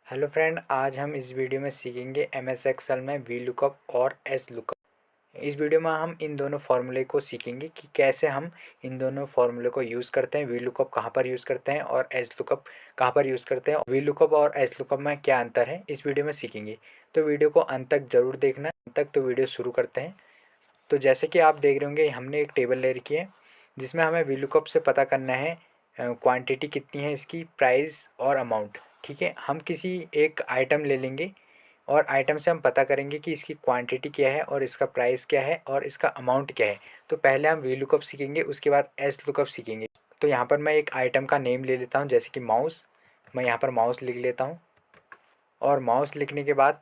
Hello friend, आज हम इस वीडियो में सीखेंगे एमएस एक्सेल में वी लुकअप और एस लुकअप। इस वीडियो में हम इन दोनों फार्मूले को सीखेंगे कि कैसे हम इन दोनों फार्मूले को यूज़ करते हैं। वी लुकअप कहाँ पर यूज़ करते हैं और एस लुकअप कहाँ पर यूज़ करते हैं। वी लुकअप और एस लुकअप में क्या अंतर है, इस वीडियो में सीखेंगे। तो वीडियो को अंत तक ज़रूर देखना। अंत तक तो वीडियो शुरू करते हैं। तो जैसे कि आप देख रहे होंगे, हमने एक टेबल ले रखी है जिसमें हमें वी लुकअप से पता करना है क्वांटिटी कितनी है, इसकी प्राइस और अमाउंट। ठीक है, हम किसी एक आइटम ले लेंगे और आइटम से हम पता करेंगे कि इसकी क्वांटिटी क्या है और इसका प्राइस क्या है और इसका अमाउंट क्या है। तो पहले हम वी लुकअप सीखेंगे, उसके बाद एस लुकअप सीखेंगे। तो यहाँ पर मैं एक आइटम का नेम ले लेता हूँ, जैसे कि माउस। मैं यहाँ पर माउस लिख लेता हूँ और माउस लिखने के बाद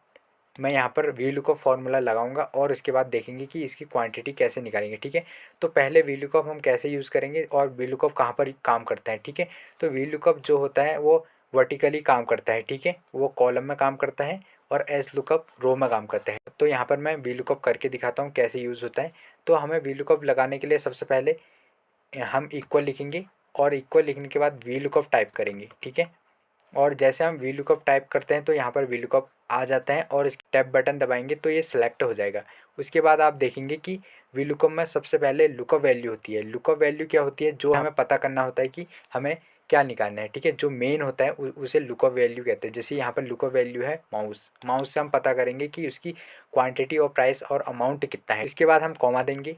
मैं यहाँ पर वी लुकअप फार्मूला लगाऊंगा और इसके बाद देखेंगे कि इसकी क्वांटिटी कैसे निकालेंगे। ठीक है, तो पहले वी लुकअप हम कैसे यूज़ करेंगे और वी लुकअप कहाँ पर काम करता है। ठीक है, तो वी लुकअप जो होता है वो वर्टिकली काम करता है। ठीक है, वो कॉलम में काम करता है और एस लुकअप रो में काम करता है। तो यहाँ पर मैं वी लुकअप करके दिखाता हूँ कैसे यूज़ होता है। तो हमें वी लुकअप लगाने के लिए सबसे पहले हम इक्वल लिखेंगे और इक्वल लिखने के बाद वी लुकअप टाइप करेंगे। ठीक है, और जैसे हम वी लुकअप टाइप करते हैं तो यहाँ पर वी लुकअप आ जाता है और इस टैब बटन दबाएंगे तो ये सिलेक्ट हो जाएगा। उसके बाद आप देखेंगे कि वी लुकअप में सबसे पहले लुकअप वैल्यू होती है। लुकअप वैल्यू क्या होती है, जो हमें पता करना होता है कि हमें क्या निकालना है। ठीक है, जो मेन होता है उसे लुकअप वैल्यू कहते हैं। जैसे यहाँ पर लुकअप वैल्यू है माउस। माउस से हम पता करेंगे कि उसकी क्वांटिटी और प्राइस और अमाउंट कितना है। इसके बाद हम कॉमा देंगे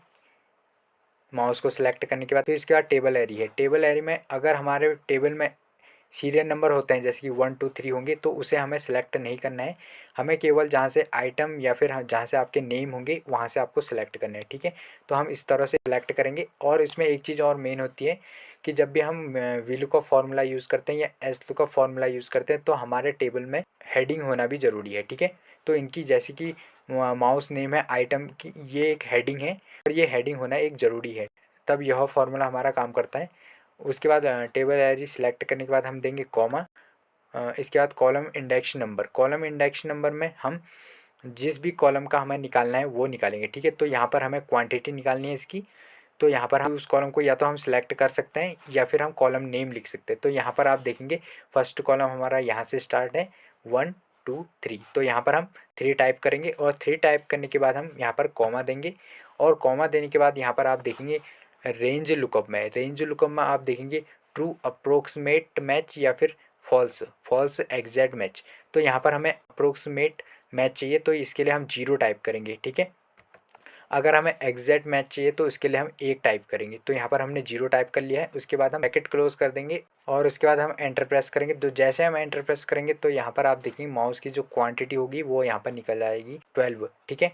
माउस को सिलेक्ट करने के बाद। फिर इसके बाद टेबल एरी है। टेबल एरी में अगर हमारे टेबल में सीरियल नंबर होते हैं, जैसे कि 1 2 3 होंगे, तो उसे हमें सेलेक्ट नहीं करना है। हमें केवल जहाँ से आइटम या फिर जहाँ से आपके नेम होंगे वहाँ से आपको सेलेक्ट करना है। ठीक है, तो हम इस तरह से सेलेक्ट करेंगे। और इसमें एक चीज़ और मेन होती है कि जब भी हम वी लुकअप फार्मूला यूज़ करते हैं या एस लुकअप फार्मूला यूज़ करते हैं तो हमारे टेबल में हेडिंग होना भी ज़रूरी है। ठीक है, तो इनकी जैसे कि माउस नेम है, आइटम की ये एक हेडिंग है और ये हेडिंग होना एक ज़रूरी है, तब यह फार्मूला हमारा काम करता है। उसके बाद टेबल एरी सिलेक्ट करने के बाद हम देंगे कॉमा। इसके बाद column index number. Column index number में हम जिस भी कॉलम का हमें निकालना है वो निकालेंगे। ठीक है, तो यहाँ पर हमें क्वांटिटी निकालनी है इसकी। तो यहाँ पर हम उस कॉलम को या तो हम सिलेक्ट कर सकते हैं या फिर हम कॉलम नेम लिख सकते हैं। तो यहाँ पर आप देखेंगे फर्स्ट कॉलम हमारा यहाँ से स्टार्ट है 1 2 3। तो यहाँ पर हम 3 टाइप करेंगे और 3 टाइप करने के बाद हम यहाँ पर कॉमा देंगे। और कॉमा देने के बाद यहाँ पर आप देखेंगे रेंज लुकअप में आप देखेंगे ट्रू अप्रोक्सीमेट मैच या फिर फॉल्स फॉल्स एग्जैक्ट मैच। तो यहाँ पर हमें अप्रोक्सीमेट मैच चाहिए तो इसके लिए हम 0 टाइप करेंगे। ठीक है, अगर हमें एग्जैक्ट मैच चाहिए तो इसके लिए हम 1 टाइप करेंगे। तो यहाँ पर हमने 0 टाइप कर लिया है। उसके बाद हम ब्रैकेट क्लोज कर देंगे और उसके बाद हम एंटर प्रेस करेंगे। तो जैसे हम एंटर प्रेस करेंगे तो यहाँ पर आप देखेंगे माउस की जो क्वांटिटी होगी वो यहाँ पर निकल आएगी 12। ठीक है,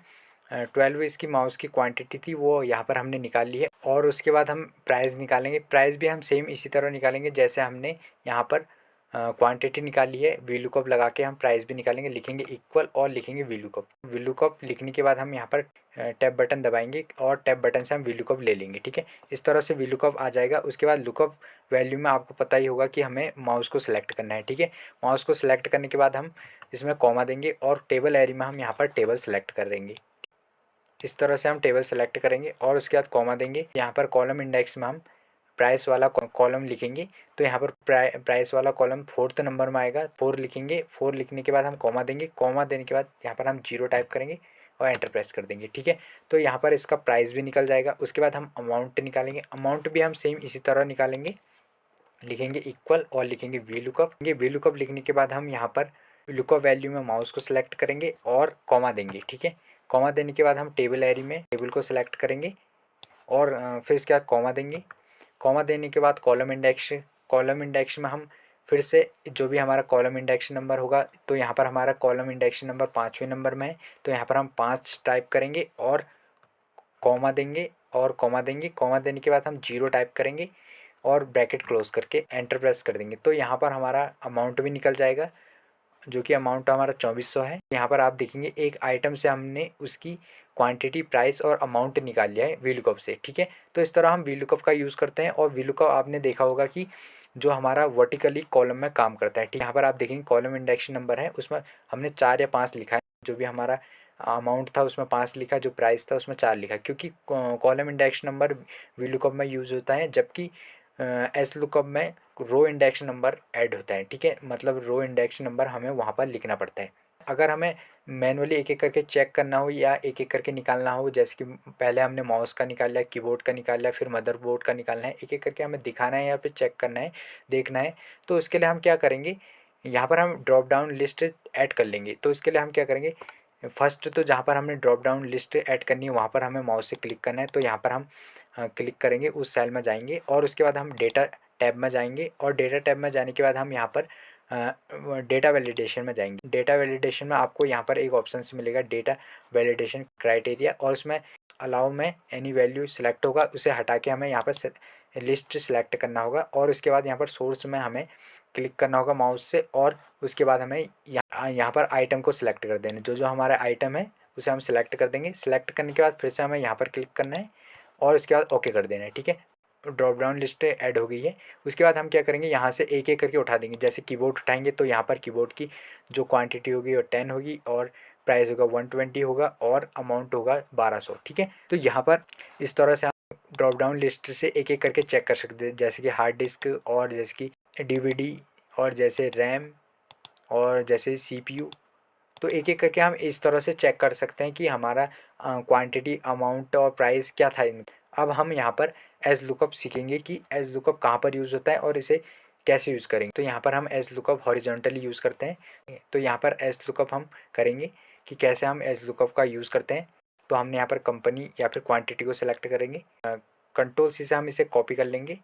12 इसकी माउस की क्वांटिटी थी, वो यहाँ पर हमने निकाल ली है। और उसके बाद हम प्राइस निकालेंगे। प्राइस भी हम सेम इसी तरह निकालेंगे जैसे हमने यहाँ पर क्वांटिटी निकाली है। वी लुकअप लगा के हम प्राइस भी निकालेंगे, लिखेंगे इक्वल और लिखेंगे वी लुकअप। वी लुकअप लिखने के बाद हम यहाँ पर टैब बटन दबाएंगे और टैब बटन से हम वी लुकअप ले लेंगे। ठीक है, इस तरह से वी लुकअप आ जाएगा। उसके बाद लुकअप वैल्यू में आपको पता ही होगा कि हमें माउस को सिलेक्ट करना है। ठीक है, माउस को सिलेक्ट करने के बाद हम इसमें कॉमा देंगे और टेबल एरी में हम यहाँ पर टेबल सेलेक्ट कर देंगे। इस तरह से हम टेबल सेलेक्ट करेंगे और उसके बाद कॉमा देंगे। यहाँ पर कॉलम इंडेक्स में हम प्राइस वाला कॉलम लिखेंगे। तो यहाँ पर प्राइस वाला कॉलम 4th नंबर में आएगा, 4 लिखेंगे। 4 लिखने के बाद हम कॉमा देंगे। कॉमा देने के बाद यहाँ पर हम 0 टाइप करेंगे और एंटर प्रेस कर देंगे। ठीक है, तो यहाँ पर इसका प्राइस भी निकल जाएगा। उसके बाद हम अमाउंट निकालेंगे। अमाउंट भी हम सेम इसी तरह निकालेंगे, लिखेंगे इक्वल और लिखेंगे वी लुकअप। वी लुकअप लिखने के बाद हम यहाँ पर लुकअप वैल्यू में माउस को सिलेक्ट करेंगे और कॉमा देंगे। ठीक है, कॉमा देने के बाद हम टेबल एरी में टेबल को सिलेक्ट करेंगे और फिर इसके बाद कॉमा देंगे। कॉमा देने के बाद कॉलम इंडेक्स में हम फिर से जो भी हमारा कॉलम इंडेक्स नंबर होगा, तो यहाँ पर हमारा कॉलम इंडेक्स नंबर 5वें नंबर में है। तो यहाँ पर हम 5 टाइप करेंगे और कॉमा देंगे और कॉमा देंगे। कॉमा देने के बाद हम 0 टाइप करेंगे और ब्रैकेट क्लोज करके एंटर प्रेस कर देंगे। तो यहाँ पर हमारा अमाउंट भी निकल जाएगा, जो कि अमाउंट हमारा 2400 है। यहाँ पर आप देखेंगे एक आइटम से हमने उसकी क्वांटिटी, प्राइस और अमाउंट निकाल लिया है वी लुकअप से। ठीक है, तो इस तरह हम वी लुकअप का यूज़ करते हैं। और वी लुकअप आपने देखा होगा कि जो हमारा वर्टिकली कॉलम में काम करता है। ठीक, यहाँ पर आप देखेंगे कॉलम इंडेक्स नंबर है, उसमें हमने 4 या 5 लिखा है। जो भी हमारा अमाउंट था उसमें 5 लिखा, जो प्राइस था उसमें 4 लिखा, क्योंकि column index number V lookup में यूज़ होता है। जबकि एस लुकअप में रो इंडेक्स नंबर ऐड होता है, ठीक है, मतलब रो इंडेक्स नंबर हमें वहाँ पर लिखना पड़ता है। अगर हमें मैनुअली एक एक करके चेक करना हो या एक एक करके निकालना हो, जैसे कि पहले हमने माउस का निकाल लिया, कीबोर्ड का निकाल लिया, फिर मदरबोर्ड का निकालना है, एक एक करके हमें दिखाना है या फिर चेक करना है, देखना है, तो उसके लिए हम क्या करेंगे, यहाँ पर हम ड्रॉप डाउन लिस्ट ऐड कर लेंगे। तो इसके लिए हम क्या करेंगे, फर्स्ट तो जहाँ पर हमने ड्रॉप डाउन लिस्ट ऐड करनी है वहाँ पर हमें माउस से क्लिक करना है। तो यहाँ पर हम क्लिक करेंगे, उस सेल में जाएंगे और उसके बाद हम डेटा टैब में जाएंगे और डेटा टैब में जाने के बाद हम यहाँ पर डेटा वैलिडेशन में जाएंगे। डेटा वैलिडेशन में आपको यहाँ पर एक ऑप्शन से मिलेगा डेटा वैलिडेशन क्राइटेरिया, और उसमें अलाउ में एनी वैल्यू सिलेक्ट होगा, उसे हटा के हमें यहाँ पर लिस्ट सिलेक्ट करना होगा और उसके बाद यहाँ पर सोर्स में हमें क्लिक करना होगा माउस से और उसके बाद हमें यहाँ पर आइटम को सिलेक्ट कर देना, जो जो हमारा आइटम है उसे हम सिलेक्ट कर देंगे। सिलेक्ट करने के बाद फिर से हमें यहाँ पर क्लिक करना है और उसके बाद ओके कर देना है, ठीक है। ड्रॉप डाउन लिस्ट ऐड हो गई है। उसके बाद हम क्या करेंगे, यहाँ से एक एक करके उठा देंगे। जैसे कीबोर्ड उठाएंगे तो यहाँ पर कीबोर्ड की जो क्वांटिटी होगी वो 10 होगी और प्राइस होगा 120 होगा और अमाउंट होगा 1200, ठीक है। तो यहाँ पर इस तरह से हम ड्रॉप डाउन लिस्ट से एक एक करके चेक कर सकते हैं, जैसे कि हार्ड डिस्क और जैसे कि डीवीडी और जैसे रैम और जैसे सीपीयू। तो एक एक करके हम इस तरह से चेक कर सकते हैं कि हमारा क्वांटिटी, अमाउंट और प्राइस क्या था। अब हम यहाँ पर एज लुकअप सीखेंगे कि एज लुकअप कहाँ पर यूज़ होता है और इसे कैसे यूज़ करेंगे। तो यहाँ पर हम एज लुकअप हॉरिजॉन्टली यूज़ करते हैं। तो यहाँ पर एज लुकअप हम करेंगे कि कैसे हम एज लुकअप का यूज़ करते हैं। तो हमने यहाँ पर कंपनी या फिर क्वांटिटी को सिलेक्ट करेंगे, कंट्रोल सी से हम इसे कॉपी कर लेंगे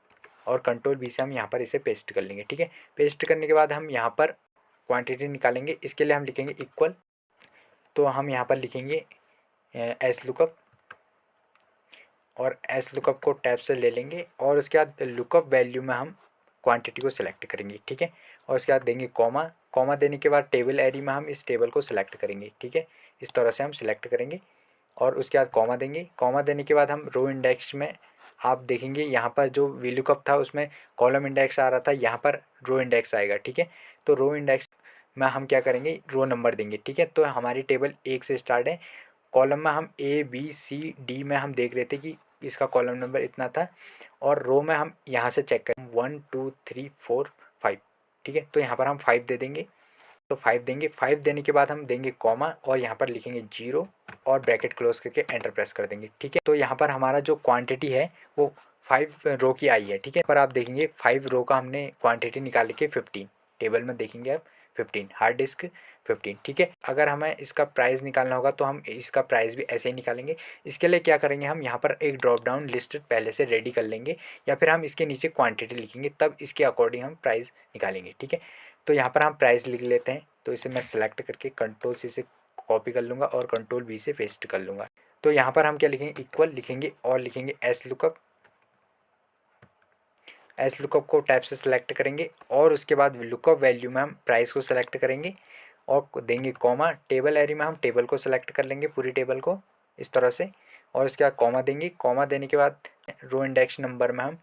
और कंट्रोल बी से हम यहाँ पर इसे पेस्ट कर लेंगे, ठीक है। पेस्ट करने के बाद हम यहाँ पर क्वांटिटी निकालेंगे। इसके लिए हम लिखेंगे इक्वल, तो हम यहाँ पर लिखेंगे एस लुकअप और एस लुकअप को टैब से ले लेंगे और उसके बाद लुकअप वैल्यू में हम क्वांटिटी को सिलेक्ट करेंगे, ठीक है। और उसके बाद देंगे कॉमा, कॉमा देने के बाद टेबल एरी में हम इस टेबल को सिलेक्ट करेंगे, ठीक है। इस तरह से हम सिलेक्ट करेंगे और उसके बाद कॉमा देंगे। कॉमा देने के बाद हम रो इंडेक्स में आप देखेंगे यहाँ पर जो वी लुकअप था उसमें कॉलम इंडेक्स आ रहा था, यहाँ पर रो इंडेक्स आएगा, ठीक है। तो रो इंडेक्स में हम क्या करेंगे, रो नंबर देंगे, ठीक है। तो हमारी टेबल 1 से स्टार्ट है। कॉलम में हम ए बी सी डी में हम देख रहे थे कि इसका कॉलम नंबर इतना था और रो में हम यहाँ से चेक करें 1 2 3 4 5, ठीक है। तो यहाँ पर हम 5 दे देंगे। तो 5 देंगे। 5 देने के बाद हम देंगे कॉमा और यहाँ पर लिखेंगे 0 और ब्रैकेट क्लोज करके एंटर प्रेस कर देंगे, ठीक है। तो यहाँ पर हमारा जो क्वांटिटी है वो 5 रो की आई है, ठीक है। पर आप देखेंगे 5 रो का हमने क्वांटिटी निकाल के 15 टेबल में देखेंगे आप 15, हार्ड डिस्क 15, ठीक है। अगर हमें इसका प्राइस निकालना होगा तो हम इसका प्राइस भी ऐसे ही निकालेंगे। इसके लिए क्या करेंगे, हम यहाँ पर एक ड्रॉप डाउन लिस्ट पहले से रेडी कर लेंगे या फिर हम इसके नीचे क्वांटिटी लिखेंगे, तब इसके अकॉर्डिंग हम प्राइस निकालेंगे, ठीक है। तो यहाँ पर हम प्राइस लिख लेते हैं। तो इसे मैं सेलेक्ट करके कंट्रोल सी से कॉपी कर लूँगा और कंट्रोल बी से पेस्ट कर लूँगा। तो यहाँ पर हम क्या लिखेंगे, इक्वल लिखेंगे और लिखेंगे एस लुकअप। एस लुकअप को टैब से सिलेक्ट करेंगे और उसके बाद लुकअप वैल्यू में हम प्राइस को सिलेक्ट करेंगे और देंगे कॉमा। टेबल एरी में हम टेबल को सिलेक्ट कर लेंगे, पूरी टेबल को इस तरह से, और उसके बाद कॉमा देंगे। कॉमा देने के बाद रो इंडेक्स नंबर में हम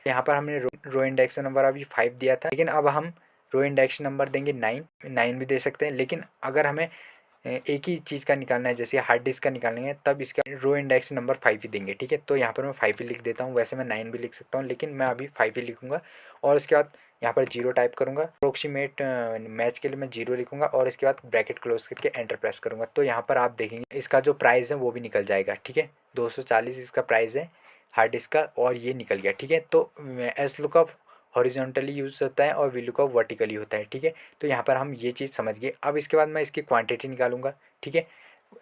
यहाँ पर हमने रो इंडेक्स नंबर अभी 5 दिया था, लेकिन अब हम रो इंडेक्स नंबर देंगे 9 भी दे सकते हैं। लेकिन अगर हमें एक ही चीज़ का निकालना है, जैसे हार्ड डिस्क का निकालना है, तब इसका रो इंडेक्स नंबर 5 ही देंगे, ठीक है। तो यहाँ पर मैं 5 ही लिख देता हूँ। वैसे मैं 9 भी लिख सकता हूँ लेकिन मैं अभी 5 ही लिखूँगा और उसके बाद यहाँ पर 0 टाइप करूँगा। अप्रोक्सीमेट मैच के लिए मैं 0 लिखूँगा और इसके बाद ब्रैकेट क्लोज करके एंटर प्रेस करूँगा। तो यहाँ पर आप देखेंगे इसका जो प्राइस है वो भी निकल जाएगा, ठीक है। 240 इसका प्राइस है हार्ड डिस्क का और ये निकल गया, ठीक है। तो एस लुकअप हॉरिजॉन्टली यूज़ होता है और वी लुकअप वर्टिकली होता है, ठीक है। तो यहाँ पर हम ये चीज़ समझ गए। अब इसके बाद मैं इसकी क्वांटिटी निकालूंगा, ठीक है।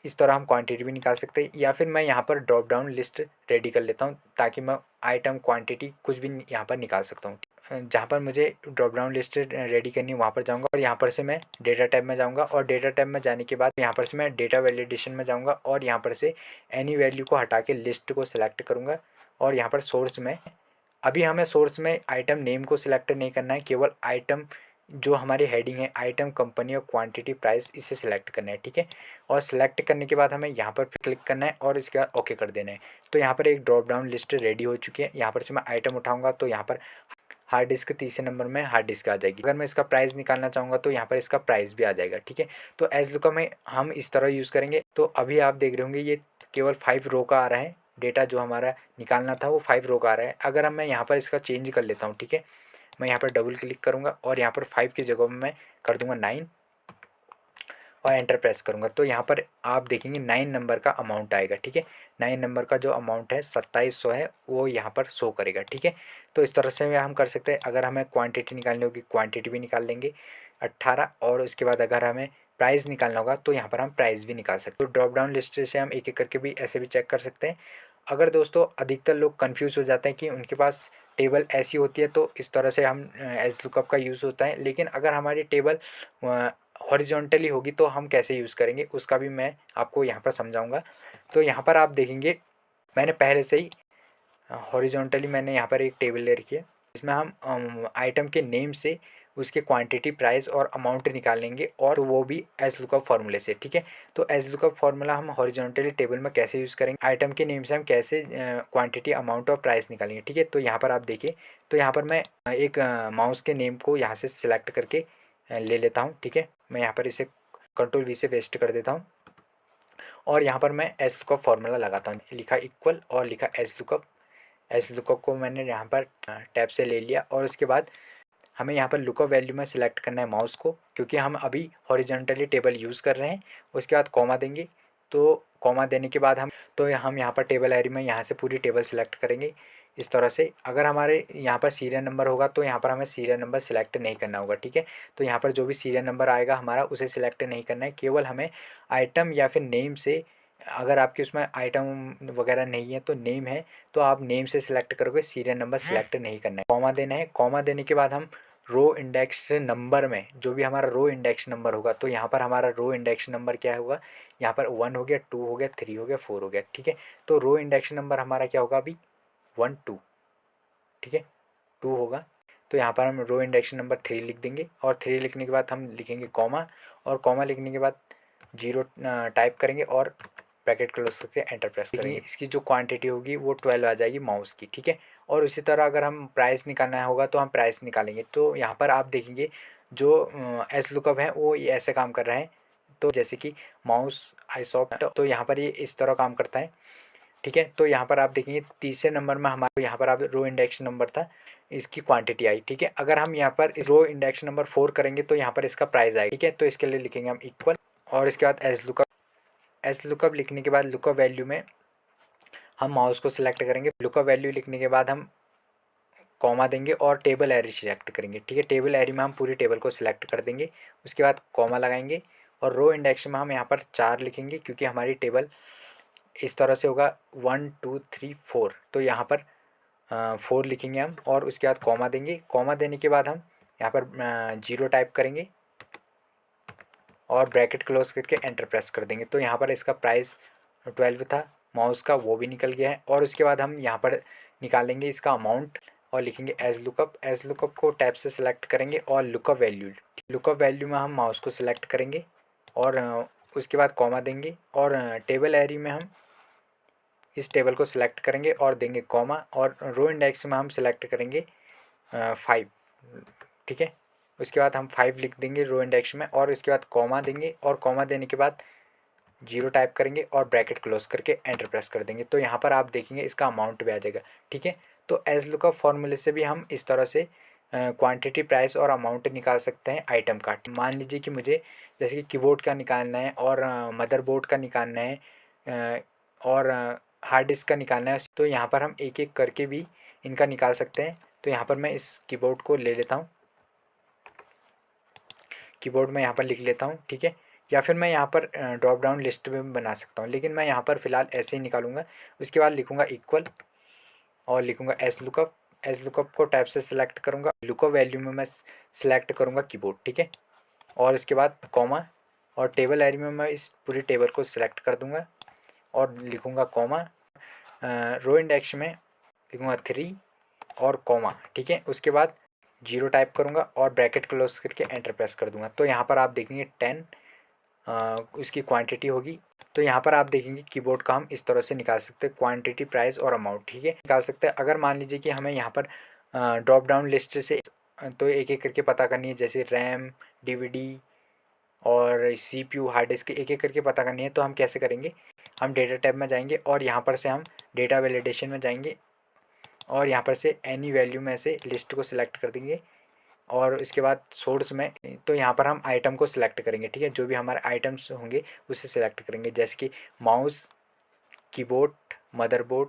इस तरह हम क्वांटिटी भी निकाल सकते हैं या फिर मैं यहाँ पर ड्रॉप डाउन लिस्ट रेडी कर लेता हूँ ताकि मैं आइटम क्वांटिटी कुछ भी यहाँ पर निकाल सकता हूँ। जहाँ पर मुझे ड्रॉप डाउन लिस्ट रेडी करनी है वहाँ पर जाऊँगा और यहाँ पर से मैं डेटा टैब में जाऊँगा और डेटा टैब में जाने के बाद यहाँ पर से मैं डेटा वैलिडेशन में जाऊँगा और यहाँ पर से एनी वैल्यू को हटा के लिस्ट को सिलेक्ट करूँगा और यहाँ पर सोर्स में अभी हमें सोर्स में आइटम नेम को सिलेक्ट नहीं करना है, केवल आइटम जो हमारी हेडिंग है आइटम, कंपनी और क्वांटिटी, प्राइस, इसे सिलेक्ट करना है, ठीक है। और सिलेक्ट करने के बाद हमें यहाँ पर क्लिक करना है और इसके बाद ओके कर देना है। तो यहाँ पर एक ड्रॉप डाउन लिस्ट रेडी हो चुकी है। यहाँ पर से मैं आइटम उठाऊँगा तो यहाँ पर हार्ड डिस्क तीसरे नंबर में हार्ड डिस्क आ जाएगी। अगर मैं इसका प्राइस निकालना चाहूँगा तो यहाँ पर इसका प्राइस भी आ जाएगा, ठीक है। तो एज लुकअप में हम इस तरह यूज़ करेंगे। तो अभी आप देख रहे होंगे ये केवल 5 रो का आ रहा है, डेटा जो हमारा निकालना था वो 5 रो का आ रहा है। अगर मैं यहाँ पर इसका चेंज कर लेता हूँ, ठीक है, मैं यहाँ पर डबल क्लिक करूँगा और यहाँ पर 5 की जगह में मैं कर दूँगा 9 और एंटर प्रेस करूँगा, तो यहाँ पर आप देखेंगे 9 नंबर का अमाउंट आएगा। ठीक है, 9 नंबर का जो अमाउंट है 2700 है वो यहाँ पर शो करेगा। ठीक है, तो इस तरह से हम कर सकते हैं। अगर हमें क्वांटिटी निकालनी होगी क्वांटिटी भी निकाल लेंगे 18, और उसके बाद अगर हमें प्राइस निकालना होगा तो यहाँ पर हम प्राइस भी निकाल सकते हैं। तो ड्रॉप डाउन लिस्ट से हम एक एक करके भी ऐसे भी चेक कर सकते हैं। अगर दोस्तों अधिकतर लोग कंफ्यूज हो जाते हैं कि उनके पास टेबल ऐसी होती है तो इस तरह से हम एज लुकअप का यूज़ होता है, लेकिन अगर हमारी टेबल हॉरिजॉन्टली होगी तो हम कैसे यूज़ करेंगे उसका भी मैं आपको यहाँ पर समझाऊंगा। तो यहाँ पर आप देखेंगे मैंने पहले से ही हॉरिजॉन्टली मैंने यहाँ पर एक टेबल ले रखी है, इसमें हम आइटम के नेम से उसके क्वांटिटी प्राइस और अमाउंट निकालेंगे, और वो भी एज लुकअप फार्मूले से। ठीक है, तो एज लुकअप फार्मूला हम हॉरिजॉन्टली टेबल में कैसे यूज़ करेंगे, आइटम के नेम से हम कैसे क्वांटिटी अमाउंट और प्राइस निकालेंगे। ठीक है, तो यहाँ पर आप देखिए, तो यहाँ पर मैं एक माउस के नेम को यहाँ से सिलेक्ट करके ले लेता हूँ। ठीक है, मैं यहाँ पर इसे कंट्रोल वी से वेस्ट कर देता हूँ और यहाँ पर मैं एज लुकअप फार्मूला लगाता हूँ, लिखा इक्वल और लिखा एज लुकअप। एज लुकअप को मैंने यहाँ पर टैब से ले लिया और उसके बाद हमें यहाँ पर लुकअप वैल्यू में सिलेक्ट करना है माउस को, क्योंकि हम अभी हॉरिजॉन्टली टेबल यूज़ कर रहे हैं। उसके बाद कॉमा देंगे, तो कॉमा देने के बाद हम यहाँ पर टेबल एरिया में यहाँ से पूरी टेबल सिलेक्ट करेंगे इस तरह से। अगर हमारे यहाँ पर सीरियल नंबर होगा तो यहाँ पर हमें सीरियल नंबर सिलेक्ट नहीं करना होगा। ठीक है, तो यहाँ पर जो भी सीरियल नंबर आएगा हमारा उसे सिलेक्ट नहीं करना है, केवल हमें आइटम या फिर नेम से, अगर आपके उसमें आइटम वगैरह नहीं है तो नेम है तो आप नेम से सिलेक्ट करोगे, सीरियल नंबर सिलेक्ट नहीं करना है। कॉमा देना है, कॉमा देने के बाद हम रो इंडेक्स नंबर में जो भी हमारा रो इंडेक्स नंबर होगा, तो यहाँ पर हमारा रो इंडेक्स नंबर क्या होगा, यहाँ पर 1 हो गया, 2 हो गया, 3 हो गया, 4 हो गया। ठीक है, तो रो इंडेक्स नंबर हमारा क्या होगा अभी 1 2। ठीक है, 2 होगा, तो यहाँ पर हम रो इंडेक्स नंबर 3 लिख देंगे और 3 लिखने के बाद हम लिखेंगे कॉमा, और कॉमा लिखने के बाद 0 टाइप करेंगे और ब्रैकेट क्लोज करके एंटर प्रेस करेंगे। इसकी जो क्वांटिटी होगी वो 12 आ जाएगी माउस की। ठीक है, और उसी तरह अगर हम प्राइस निकालना होगा तो हम प्राइस निकालेंगे। तो यहाँ पर आप देखेंगे जो एस लुकअप है वो ये ऐसे काम कर रहे हैं, तो जैसे कि माउस आईसॉफ्ट, तो यहाँ पर ये इस तरह काम करता है। ठीक है, तो यहाँ पर आप देखेंगे तीसरे नंबर में हमारे यहाँ पर आप रो इंडेक्स नंबर था, इसकी क्वांटिटी आई। ठीक है, अगर हम यहाँ पर रो इंडेक्स नंबर 4 करेंगे तो यहाँ पर इसका प्राइस आएगा। ठीक है, तो इसके लिए लिखेंगे हम इक्वल और इसके बाद एस लुकअप। एस लुकअप लिखने के बाद लुकअप वैल्यू में हम माउस को सिलेक्ट करेंगे। लुकअप वैल्यू लिखने के बाद हम कॉमा देंगे और टेबल एरी सिलेक्ट करेंगे। ठीक है, टेबल एरी में हम पूरी टेबल को सिलेक्ट कर देंगे, उसके बाद कॉमा लगाएंगे और रो इंडेक्स में हम यहाँ पर 4 लिखेंगे, क्योंकि हमारी टेबल इस तरह से होगा 1 2 3 4, तो यहाँ पर 4 लिखेंगे हम और उसके बाद कॉमा देंगे। कॉमा देने के बाद हम यहाँ पर 0 टाइप करेंगे और ब्रैकेट क्लोज करके एंटर प्रेस कर देंगे। तो यहाँ पर इसका प्राइस 12 था माउस का, वो भी निकल गया है। और उसके बाद हम यहाँ पर निकालेंगे इसका अमाउंट और लिखेंगे एज लुकअप। एज लुकअप को टैब से सिलेक्ट करेंगे और लुकअप वैल्यू, लुकअप वैल्यू में हम माउस को सिलेक्ट करेंगे और उसके बाद कॉमा देंगे और टेबल एरी में हम इस टेबल को सिलेक्ट करेंगे और देंगे कॉमा, और रो इंडेक्स में हम सिलेक्ट करेंगे 5। ठीक है, उसके बाद हम 5 लिख देंगे रो इंडेक्स में और उसके बाद कॉमा देंगे और कॉमा देने के बाद 0 टाइप करेंगे और ब्रैकेट क्लोज करके एंटर प्रेस कर देंगे। तो यहाँ पर आप देखेंगे इसका अमाउंट भी आ जाएगा। ठीक है, तो एज लुकअप फॉर्मूले से भी हम इस तरह से क्वांटिटी प्राइस और अमाउंट निकाल सकते हैं आइटम का। मान लीजिए कि मुझे जैसे कि कीबोर्ड का निकालना है और मदरबोर्ड का निकालना है और हार्ड डिस्क का निकालना है, तो यहाँ पर हम एक एक करके भी इनका निकाल सकते हैं। तो यहाँ पर मैं इस कीबोर्ड को ले लेता हूँ, कीबोर्ड में यहाँ पर लिख लेता हूँ। ठीक है, या फिर मैं यहाँ पर ड्रॉप डाउन लिस्ट में बना सकता हूँ, लेकिन मैं यहाँ पर फ़िलहाल ऐसे ही निकालूंगा। उसके बाद लिखूँगा इक्वल और लिखूँगा एस लुकअप। एस लुकअप को टैब से सिलेक्ट करूँगा, लुकअप वैल्यू में मैं सिलेक्ट करूँगा कीबोर्ड। ठीक है, और इसके बाद कॉमा और टेबल एरिया में मैं इस पूरी टेबल को सिलेक्ट कर दूँगा और लिखूँगा कॉमा, रो इंडेक्स में लिखूँगा 3 और कॉमा। ठीक है, उसके बाद 0 टाइप करूँगा और ब्रैकेट क्लोज करके एंटर प्रेस कर दूँगा। तो यहाँ पर आप देखेंगे 10 उसकी क्वांटिटी होगी। तो यहाँ पर आप देखेंगे कीबोर्ड का हम इस तरह से निकाल सकते हैं क्वांटिटी प्राइस और अमाउंट। ठीक है, निकाल सकते हैं। अगर मान लीजिए कि हमें यहाँ पर ड्रॉप डाउन लिस्ट से तो एक एक करके पता करनी है, जैसे रैम, डीवीडी और सीपीयू, हार्ड डिस्क एक एक करके पता करनी है, तो हम कैसे करेंगे, हम डेटा टैब में जाएंगे और यहाँ पर से हम डेटा वैलिडेशन में जाएंगे और यहाँ पर से एनी वैल्यू में से लिस्ट को सिलेक्ट कर देंगे और इसके बाद सोर्स में तो यहाँ पर हम आइटम को सिलेक्ट करेंगे, ठीक है। जो भी हमारे आइटम्स होंगे उसे सिलेक्ट करेंगे, जैसे कि mouse, keyboard, motherboard,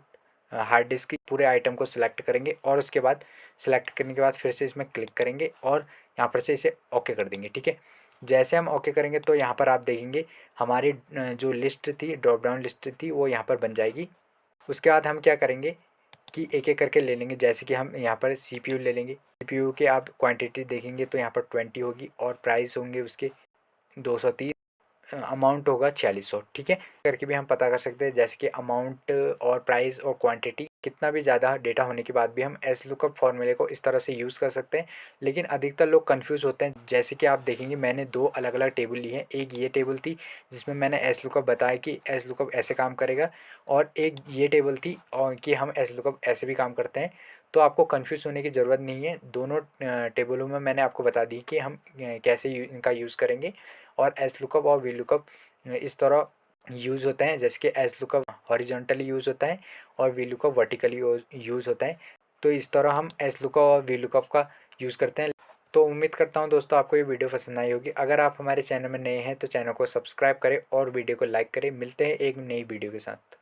hard disk, पूरे आइटम को सिलेक्ट करेंगे और उसके बाद सिलेक्ट करने के बाद फिर से इसमें क्लिक करेंगे और यहाँ पर से इसे ओके कर देंगे, ठीक है। जैसे हम ओके करेंगे तो यहाँ पर आप देखेंगे हमारी जो लिस्ट थी, ड्रॉप डाउन लिस्ट थी, वो यहाँ पर बन जाएगी। उसके बाद हम क्या करेंगे कि एक एक करके ले लेंगे, जैसे कि हम यहाँ पर CPU ले लेंगे। CPU के आप क्वांटिटी देखेंगे तो यहाँ पर 20 होगी और प्राइस होंगे उसके 230, अमाउंट होगा 4600, ठीक है। करके भी हम पता कर सकते हैं, जैसे कि अमाउंट और प्राइस और क्वांटिटी, कितना भी ज़्यादा डेटा होने के बाद भी हम एस लुकअप फॉर्मूले को इस तरह से यूज़ कर सकते हैं। लेकिन अधिकतर लोग कंफ्यूज होते हैं, जैसे कि आप देखेंगे मैंने दो अलग अलग टेबल ली हैं। एक ये टेबल थी जिसमें मैंने एस लुकअप बताया कि एस लुकअप ऐसे काम करेगा, और एक ये टेबल थी और कि हम एस लुकअप ऐसे भी काम करते हैं। तो आपको कंफ्यूज होने की ज़रूरत नहीं है, दोनों टेबलों में मैंने आपको बता दी कि हम कैसे इनका यूज़ करेंगे। और एस लुकअप और वी लुकअप इस तरह यूज़ होते हैं, जैसे कि एस लुकअप हॉरिजॉन्टली यूज़ होता है और वी लुकअप वर्टिकली यूज़ होता है। तो इस तरह हम एस लुकअप और वी लुकअप का यूज़ करते हैं। तो उम्मीद करता हूँ दोस्तों आपको ये वीडियो पसंद आई होगी। अगर आप हमारे चैनल में नए हैं तो चैनल को सब्सक्राइब करें और वीडियो को लाइक करें। मिलते हैं एक नई वीडियो के साथ।